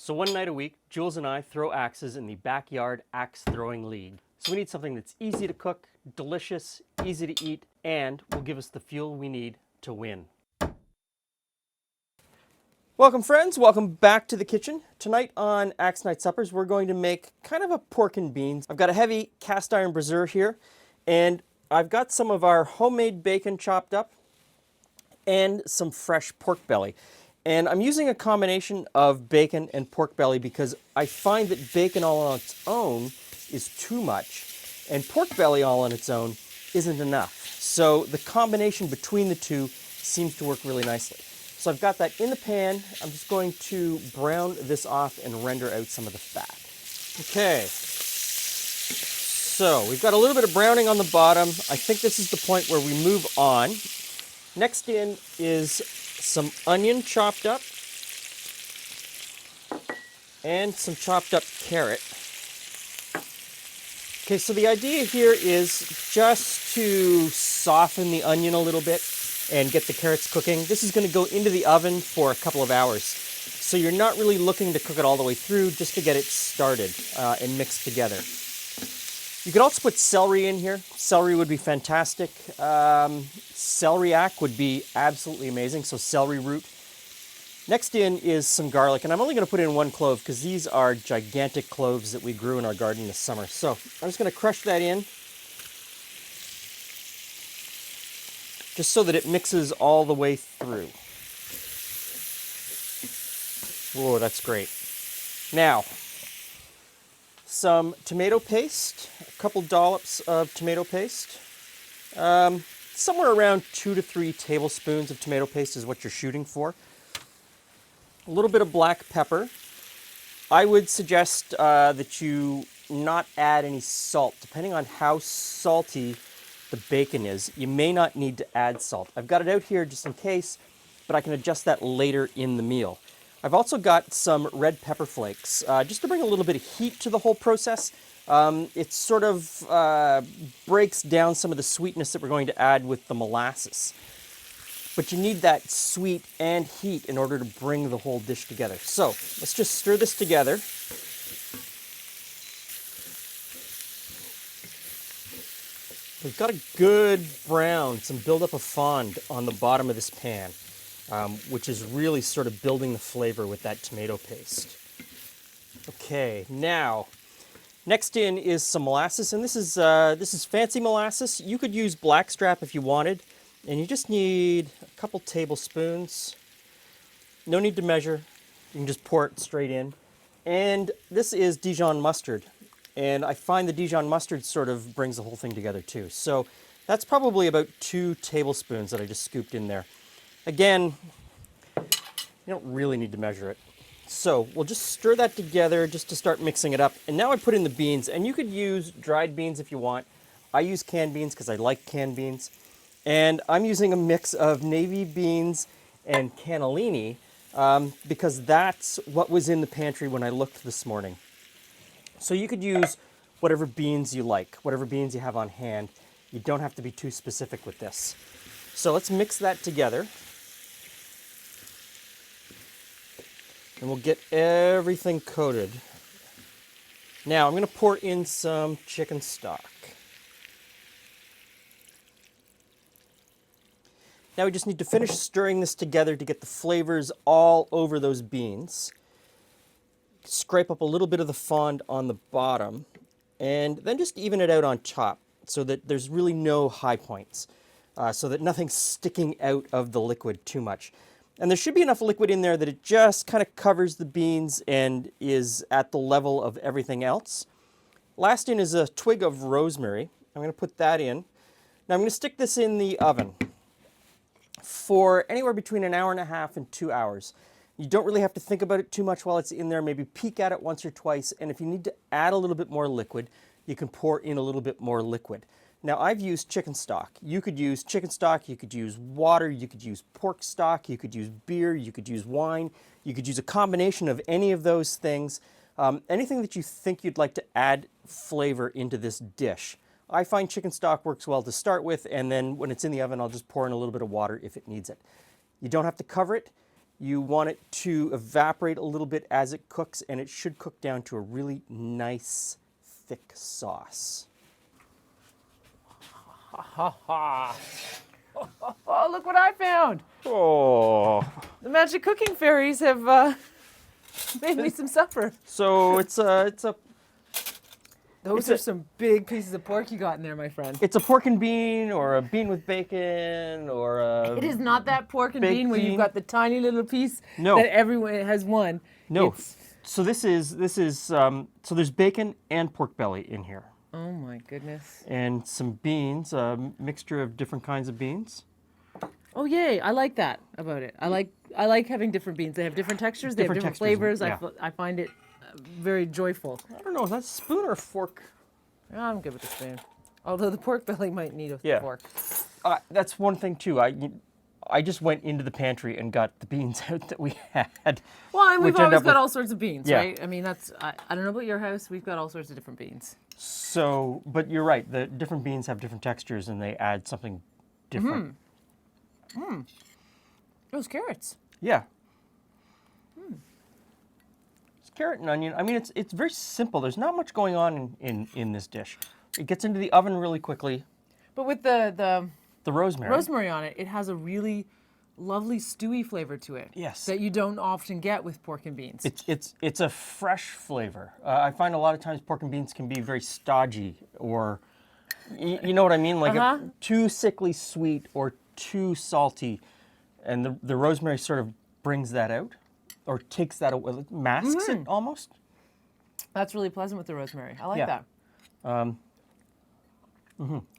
So one night a week, Jules and I throw axes in the Backyard Axe Throwing League. So we need something that's easy to cook, delicious, easy to eat, and will give us the fuel we need to win. Welcome friends, welcome back to the kitchen. Tonight on Axe Night Suppers, we're going to make kind of a pork and beans. I've got a heavy cast iron brazier here, and I've got some of our homemade bacon chopped up and some fresh pork belly. And I'm using a combination of bacon and pork belly because I find that bacon all on its own is too much, and pork belly all on its own isn't enough. So the combination between the two seems to work really nicely. So I've got that in the pan. I'm just going to brown this off and render out some of the fat. Okay, so we've got a little bit of browning on the bottom. I think this is the point where we move on. Next in is some onion chopped up and some chopped up carrot. Okay, so the idea here is just to soften the onion a little bit and get the carrots cooking. This is going to go into the oven for a couple of hours. So you're not really looking to cook it all the way through, just to get it started and mixed together. You could also put celery in here. Celery would be fantastic. Celeriac would be absolutely amazing, so celery root. Next in is some garlic, and I'm only going to put in one clove because these are gigantic cloves that we grew in our garden this summer. So I'm just going to crush that in, just so that it mixes all the way through. Whoa, that's great. Now, some tomato paste, a couple dollops of tomato paste. Somewhere around 2 to 3 tablespoons of tomato paste is what you're shooting for. A little bit of black pepper. I would suggest that you not add any salt. Depending on how salty the bacon is, you may not need to add salt. I've got it out here just in case, but I can adjust that later in the meal. I've also got some red pepper flakes, just to bring a little bit of heat to the whole process. It sort of breaks down some of the sweetness that we're going to add with the molasses. But you need that sweet and heat in order to bring the whole dish together. So let's just stir this together. We've got a good brown, some buildup of fond on the bottom of this pan, which is really sort of building the flavor with that tomato paste. Okay, now, next in is some molasses, and this is fancy molasses. You could use blackstrap if you wanted, and you just need a couple tablespoons. No need to measure. You can just pour it straight in. And this is Dijon mustard. And I find the Dijon mustard sort of brings the whole thing together too. So that's probably about 2 tablespoons that I just scooped in there. Again, you don't really need to measure it. So we'll just stir that together just to start mixing it up. And now I put in the beans, and you could use dried beans if you want. I use canned beans because I like canned beans. And I'm using a mix of navy beans and cannellini because that's what was in the pantry when I looked this morning. So you could use whatever beans you like, whatever beans you have on hand. You don't have to be too specific with this. So let's mix that together. And we'll get everything coated. Now I'm going to pour in some chicken stock. Now we just need to finish stirring this together to get the flavors all over those beans. Scrape up a little bit of the fond on the bottom, and then just even it out on top so that there's really no high points, so that nothing's sticking out of the liquid too much. And there should be enough liquid in there that it just kind of covers the beans and is at the level of everything else. Last in is a twig of rosemary. I'm going to put that in. Now I'm going to stick this in the oven for anywhere between 1.5 hours and 2 hours. You don't really have to think about it too much while it's in there. Maybe peek at it once or twice, and if you need to add a little bit more liquid, you can pour in a little bit more liquid. Now I've used chicken stock. You could use chicken stock, you could use water, you could use pork stock, you could use beer, you could use wine, you could use a combination of any of those things. Anything that you think you'd like to add flavor into this dish. I find chicken stock works well to start with, and then when it's in the oven, I'll just pour in a little bit of water if it needs it. You don't have to cover it. You want it to evaporate a little bit as it cooks, and it should cook down to a really nice, thick sauce. Ha ha. Oh, look what I found. Oh, The magic cooking fairies have made me some supper. so it's a Those are some big pieces of pork you got in there, my friend. it's a pork and bean, or a bean with bacon, or a It is not that pork and baked bean where bean. you've got the tiny little piece No. that everyone has one. No. It's- So this is so there's bacon and pork belly in here, oh my goodness. and some beans, a mixture of different kinds of beans. Oh yay! I like that about it. I like having different beans. They have different textures. They Different have different textures, flavors. yeah. I find it very joyful. I don't know, is that a spoon or a fork? I'm good with the spoon. Although the pork belly might need a Yeah. fork. That's one thing too. I just went into the pantry and got the beans out that we had. Well, and we've which ended always up got with- all sorts of beans, Yeah. right? I mean, I don't know about your house. We've got all sorts of different beans. So, but you're right. The different beans have different textures, and they add something different. Those carrots. Yeah. It's carrot and onion. I mean, it's very simple. There's not much going on in this dish. It gets into the oven really quickly. But with the The rosemary. rosemary on it, it has a really lovely stewy flavor to it. Yes. That you don't often get with pork and beans. It's a fresh flavor. I find a lot of times pork and beans can be very stodgy, or you know what I mean, like too sickly sweet or too salty, and the rosemary sort of brings that out, or takes that away, masks it almost. That's really pleasant with the rosemary. I like Yeah. that.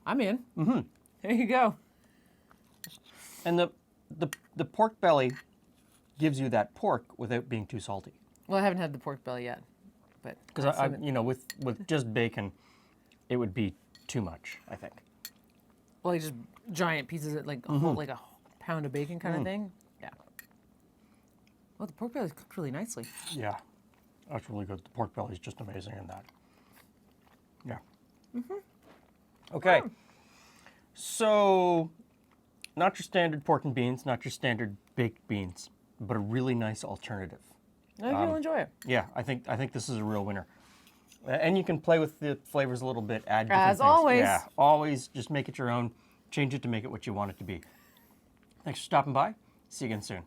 I'm in. There you go. And the pork belly gives you that pork without being too salty. Well, I haven't had the pork belly yet, but Because I've seen it. you know, with just bacon, it would be too much, I think. Well, just giant pieces of like like a pound of bacon kind of thing. Yeah. Well, the pork belly's cooked really nicely. Yeah, that's really good. The pork belly is just amazing in that. Yeah. Okay. So, not your standard pork and beans, not your standard baked beans, but a really nice alternative. I think you'll enjoy it. Yeah, I think this is a real winner. And you can play with the flavors a little bit, add different As things. always. Yeah, always just make it your own. Change it to make it what you want it to be. Thanks for stopping by. See you again soon.